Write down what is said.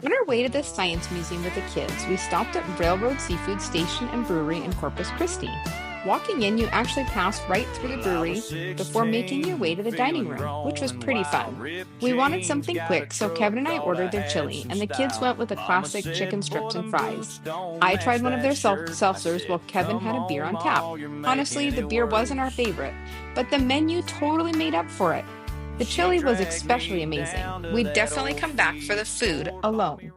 On our way to the Science Museum with the kids, we stopped at Railroad Seafood Station and Brewery in Corpus Christi. Walking in, you actually passed right through the Well, I was brewery before making your 16, way to the dining feeling room, which was grown and pretty wild. fun. Ripped We wanted jeans, something got a quick, so truck, Kevin and I thought I ordered their had chili, some and the kids style. went with the Mama classic said, chicken boy, strips and them boots fries. don't I match tried one of that their shirt. I seltzers while said, Kevin come had a beer on, on tap. Ma, you're Honestly, making the it beer wasn't our worse. favorite, but the menu totally made up for it. The She chili was dragged especially me amazing. down to We'd that definitely old come back for the feed food store, taught me alone.